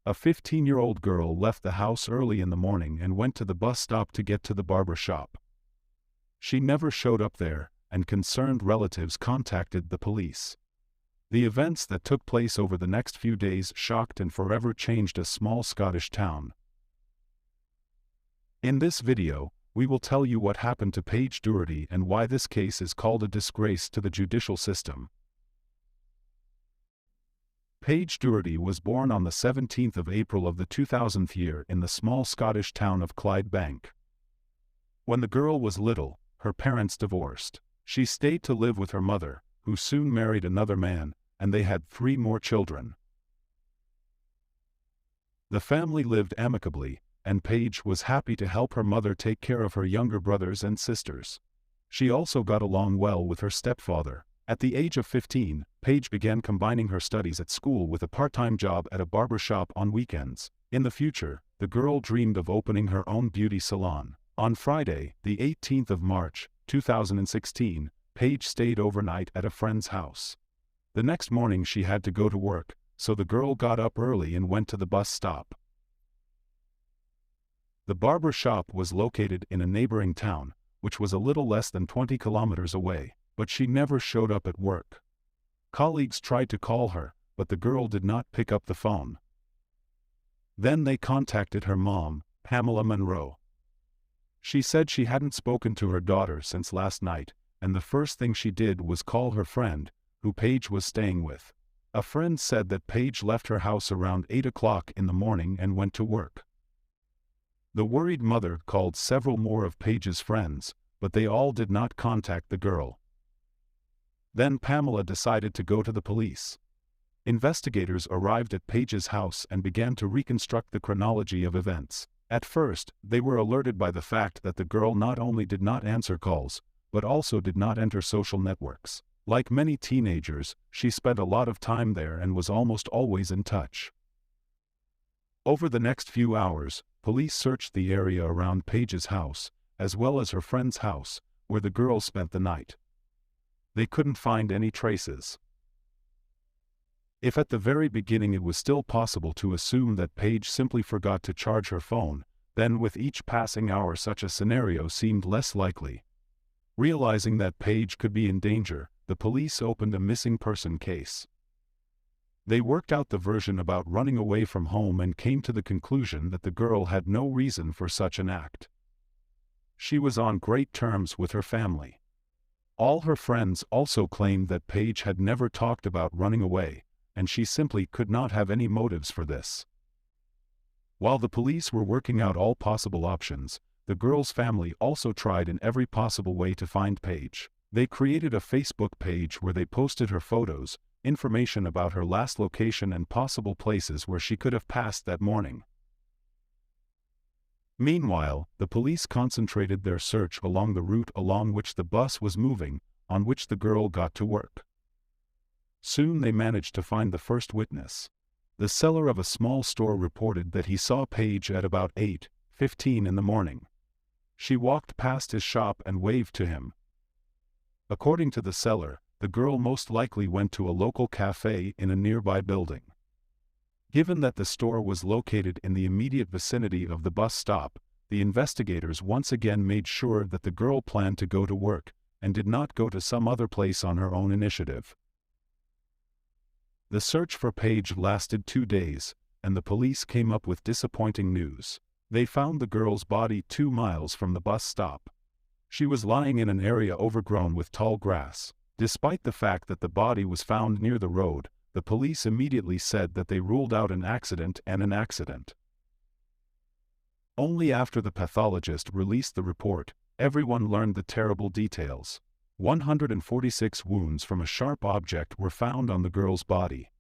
A 15-year-old girl left the house early in the morning and went to the bus stop to get to the barber shop. She never showed up there, and concerned relatives contacted the police. The events that took place over the next few days shocked and forever changed a small Scottish town. In this video, we will tell you what happened to Paige Dougherty and why this case is called a disgrace to the judicial system. Paige Dougherty was born on the 17th of April of the 2000th year in the small Scottish town of Clydebank. When the girl was little, her parents divorced. She stayed to live with her mother, who soon married another man, and they had 3 more children. The family lived amicably, and Paige was happy to help her mother take care of her younger brothers and sisters. She also got along well with her stepfather. At the age of 15, Paige began combining her studies at school with a part-time job at a barber shop on weekends. In the future, the girl dreamed of opening her own beauty salon. On Friday, the 18th of March, 2016, Paige stayed overnight at a friend's house. The next morning she had to go to work, so the girl got up early and went to the bus stop. The barber shop was located in a neighboring town, which was a little less than 20 kilometers away, but she never showed up at work. Colleagues tried to call her, but the girl did not pick up the phone. Then they contacted her mom, Pamela Monroe. She said she hadn't spoken to her daughter since last night, and the first thing she did was call her friend, who Paige was staying with. A friend said that Paige left her house around 8 o'clock in the morning and went to work. The worried mother called several more of Paige's friends, but they all did not contact the girl. Then Pamela decided to go to the police. Investigators arrived at Paige's house and began to reconstruct the chronology of events. At first, they were alerted by the fact that the girl not only did not answer calls, but also did not enter social networks. Like many teenagers, she spent a lot of time there and was almost always in touch. Over the next few hours, police searched the area around Paige's house, as well as her friend's house, where the girl spent the night. They couldn't find any traces. If at the very beginning it was still possible to assume that Paige simply forgot to charge her phone, then with each passing hour such a scenario seemed less likely. Realizing that Paige could be in danger, the police opened a missing person case. They worked out the version about running away from home and came to the conclusion that the girl had no reason for such an act. She was on great terms with her family. All her friends also claimed that Paige had never talked about running away, and she simply could not have any motives for this. While the police were working out all possible options, the girl's family also tried in every possible way to find Paige. They created a Facebook page where they posted her photos, information about her last location and possible places where she could have passed that morning. Meanwhile, the police concentrated their search along the route along which the bus was moving, on which the girl got to work. Soon they managed to find the first witness. The seller of a small store reported that he saw Paige at about 8:15 in the morning. She walked past his shop and waved to him. According to the seller, the girl most likely went to a local cafe in a nearby building. Given that the store was located in the immediate vicinity of the bus stop, the investigators once again made sure that the girl planned to go to work, and did not go to some other place on her own initiative. The search for Paige lasted 2 days, and the police came up with disappointing news. They found the girl's body 2 miles from the bus stop. She was lying in an area overgrown with tall grass. Despite the fact that the body was found near the road, the police immediately said that they ruled out an accident and an accident. Only after the pathologist released the report, everyone learned the terrible details. 146 wounds from a sharp object were found on the girl's body.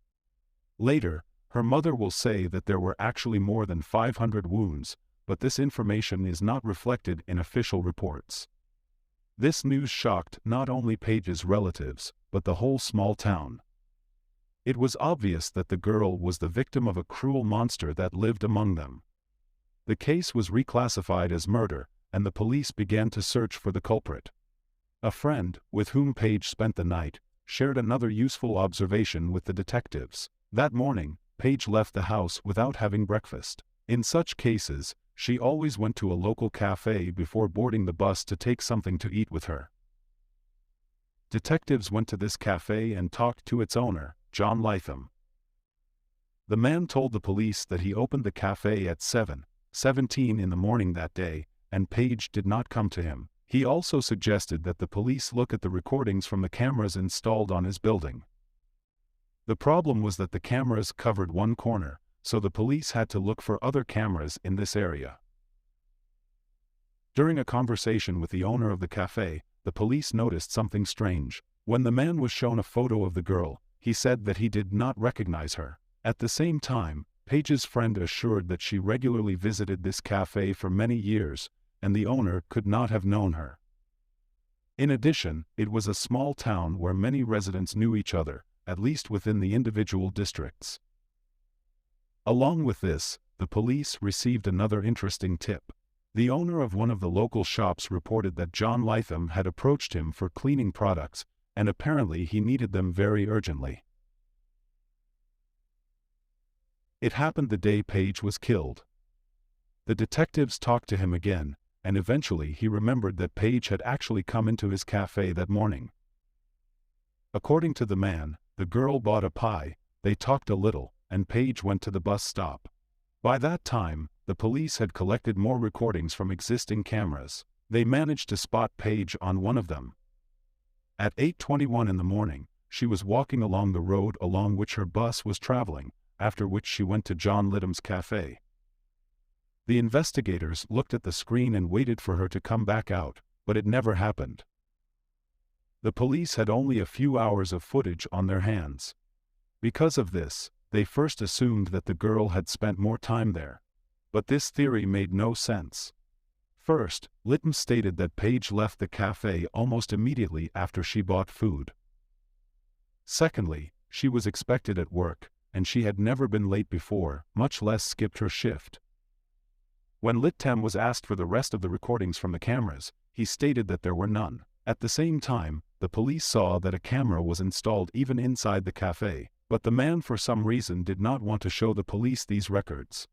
Later, her mother will say that there were actually more than 500 wounds, but this information is not reflected in official reports. This news shocked not only Paige's relatives, but the whole small town. It was obvious that the girl was the victim of a cruel monster that lived among them. The case was reclassified as murder, and the police began to search for the culprit. A friend, with whom Paige spent the night, shared another useful observation with the detectives. That morning, Paige left the house without having breakfast. In such cases, she always went to a local cafe before boarding the bus to take something to eat with her. Detectives went to this cafe and talked to its owner, John Lytham. The man told the police that he opened the cafe at 7:17 in the morning that day, and Paige did not come to him. He also suggested that the police look at the recordings from the cameras installed on his building. The problem was that the cameras covered one corner, so the police had to look for other cameras in this area. During a conversation with the owner of the cafe, the police noticed something strange. When the man was shown a photo of the girl, he said that he did not recognize her. At the same time, Paige's friend assured that she regularly visited this cafe for many years, and the owner could not have known her. In addition, it was a small town where many residents knew each other, at least within the individual districts. Along with this, the police received another interesting tip. The owner of one of the local shops reported that John Lytham had approached him for cleaning products, and apparently he needed them very urgently. It happened the day Paige was killed. The detectives talked to him again, and eventually he remembered that Paige had actually come into his cafe that morning. According to the man, the girl bought a pie, they talked a little, and Paige went to the bus stop. By that time, the police had collected more recordings from existing cameras. They managed to spot Paige on one of them. At 8:21 in the morning, she was walking along the road along which her bus was traveling, after which she went to John Lytham's cafe. The investigators looked at the screen and waited for her to come back out, but it never happened. The police had only a few hours of footage on their hands. Because of this, they first assumed that the girl had spent more time there. But this theory made no sense. First, Lytham stated that Paige left the cafe almost immediately after she bought food. Secondly, she was expected at work, and she had never been late before, much less skipped her shift. When Lytham was asked for the rest of the recordings from the cameras, he stated that there were none. At the same time, the police saw that a camera was installed even inside the cafe, but the man for some reason did not want to show the police these records.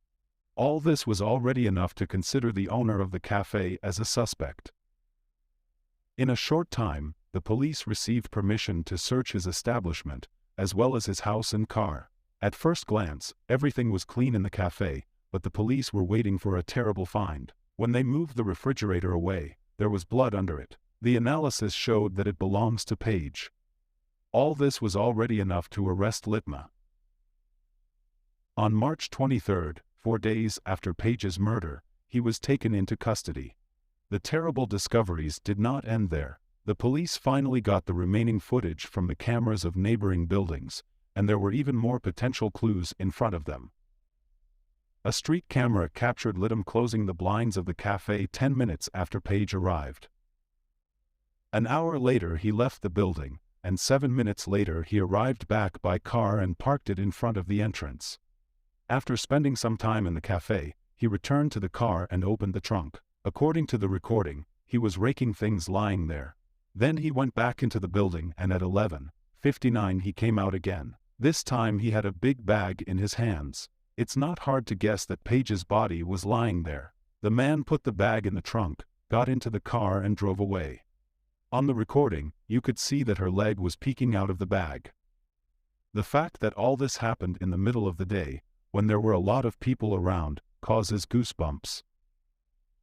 All this was already enough to consider the owner of the cafe as a suspect. In a short time, the police received permission to search his establishment, as well as his house and car. At first glance, everything was clean in the cafe, but the police were waiting for a terrible find. When they moved the refrigerator away, there was blood under it. The analysis showed that it belongs to Paige. All this was already enough to arrest Lytham. On March 23, 4 days after Paige's murder, he was taken into custody. The terrible discoveries did not end there. The police finally got the remaining footage from the cameras of neighboring buildings, and there were even more potential clues in front of them. A street camera captured Lytham closing the blinds of the cafe 10 minutes after Paige arrived. An hour later he left the building, and 7 minutes later he arrived back by car and parked it in front of the entrance. After spending some time in the cafe, he returned to the car and opened the trunk. According to the recording, he was raking things lying there. Then he went back into the building and at 11:59 he came out again. This time he had a big bag in his hands. It's not hard to guess that Paige's body was lying there. The man put the bag in the trunk, got into the car and drove away. On the recording, you could see that her leg was peeking out of the bag. The fact that all this happened in the middle of the day, when there were a lot of people around, causes goosebumps.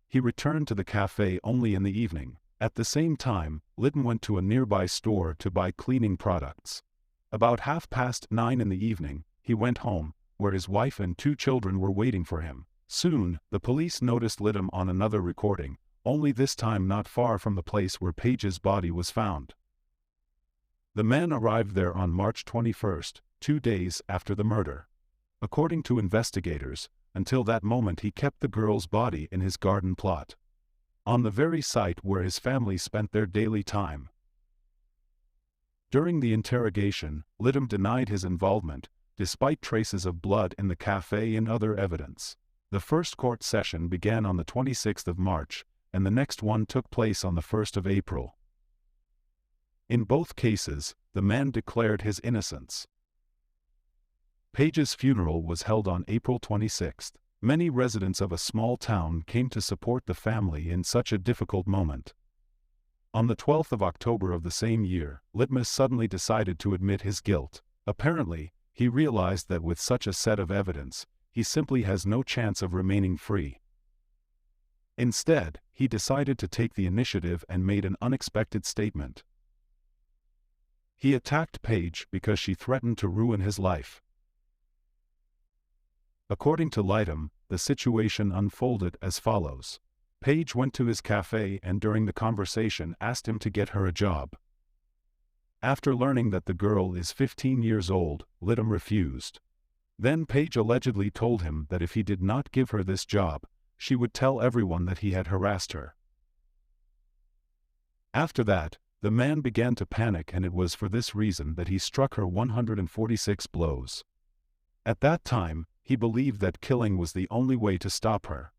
He returned to the cafe only in the evening. At the same time, Lytham went to a nearby store to buy cleaning products. About 9:30 in the evening, he went home, where his wife and 2 children were waiting for him. Soon, the police noticed Lytham on another recording, only this time not far from the place where Paige's body was found. The man arrived there on March 21, 2 days after the murder. According to investigators, until that moment he kept the girl's body in his garden plot, on the very site where his family spent their daily time. During the interrogation, Lytham denied his involvement, despite traces of blood in the cafe and other evidence. The first court session began on the 26th of March, and the next one took place on the 1st of April. In both cases, the man declared his innocence. Paige's funeral was held on April 26. Many residents of a small town came to support the family in such a difficult moment. On the 12th of October of the same year, Litmus suddenly decided to admit his guilt. Apparently, he realized that with such a set of evidence, he simply has no chance of remaining free. Instead, he decided to take the initiative and made an unexpected statement. He attacked Paige because she threatened to ruin his life. According to Lightham, the situation unfolded as follows. Paige went to his cafe and during the conversation asked him to get her a job. After learning that the girl is 15 years old, Lightham refused. Then Paige allegedly told him that if he did not give her this job, she would tell everyone that he had harassed her. After that, the man began to panic, and it was for this reason that he struck her 146 blows. At that time, he believed that killing was the only way to stop her.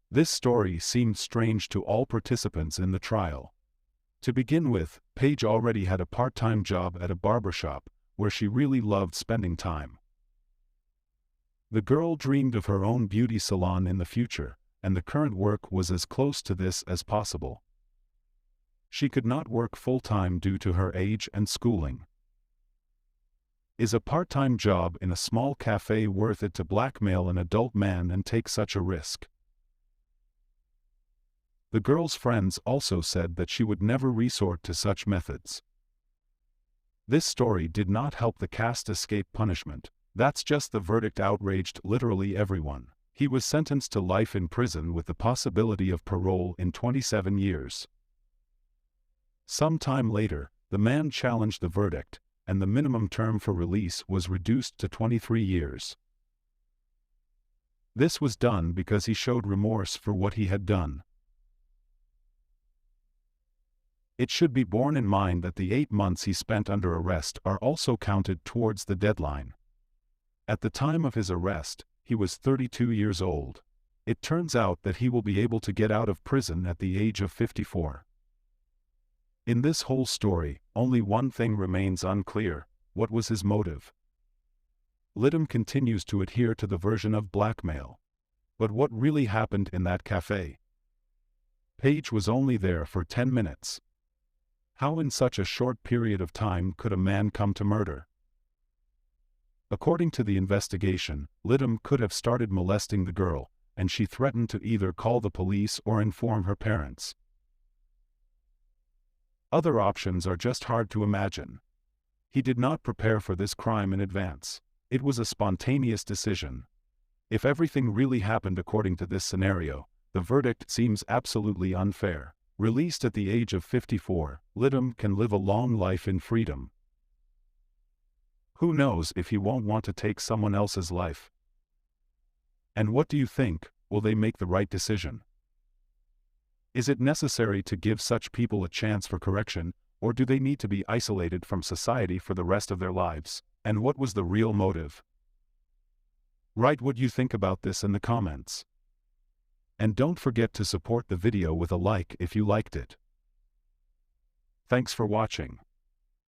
This story seemed strange to all participants in the trial. To begin with, Paige already had a part-time job at a barbershop, where she really loved spending time. The girl dreamed of her own beauty salon in the future, and the current work was as close to this as possible. She could not work full-time due to her age and schooling. Is a part-time job in a small cafe worth it to blackmail an adult man and take such a risk? The girl's friends also said that she would never resort to such methods. This story did not help the cast escape punishment. That's just the verdict outraged literally everyone. He was sentenced to life in prison with the possibility of parole in 27 years. Some time later, the man challenged the verdict, and the minimum term for release was reduced to 23 years. This was done because he showed remorse for what he had done. It should be borne in mind that the 8 months he spent under arrest are also counted towards the deadline. At the time of his arrest, he was 32 years old. It turns out that he will be able to get out of prison at the age of 54. In this whole story, only one thing remains unclear: what was his motive? Lightham continues to adhere to the version of blackmail. But what really happened in that cafe? Paige was only there for 10 minutes. How in such a short period of time could a man come to murder? According to the investigation, Lightham could have started molesting the girl, and she threatened to either call the police or inform her parents. Other options are just hard to imagine. He did not prepare for this crime in advance. It was a spontaneous decision. If everything really happened according to this scenario, the verdict seems absolutely unfair. Released at the age of 54, Lightham can live a long life in freedom. Who knows if he won't want to take someone else's life? And what do you think? Will they make the right decision? Is it necessary to give such people a chance for correction, or do they need to be isolated from society for the rest of their lives? And what was the real motive? Write what you think about this in the comments. And don't forget to support the video with a like if you liked it. Thanks for watching.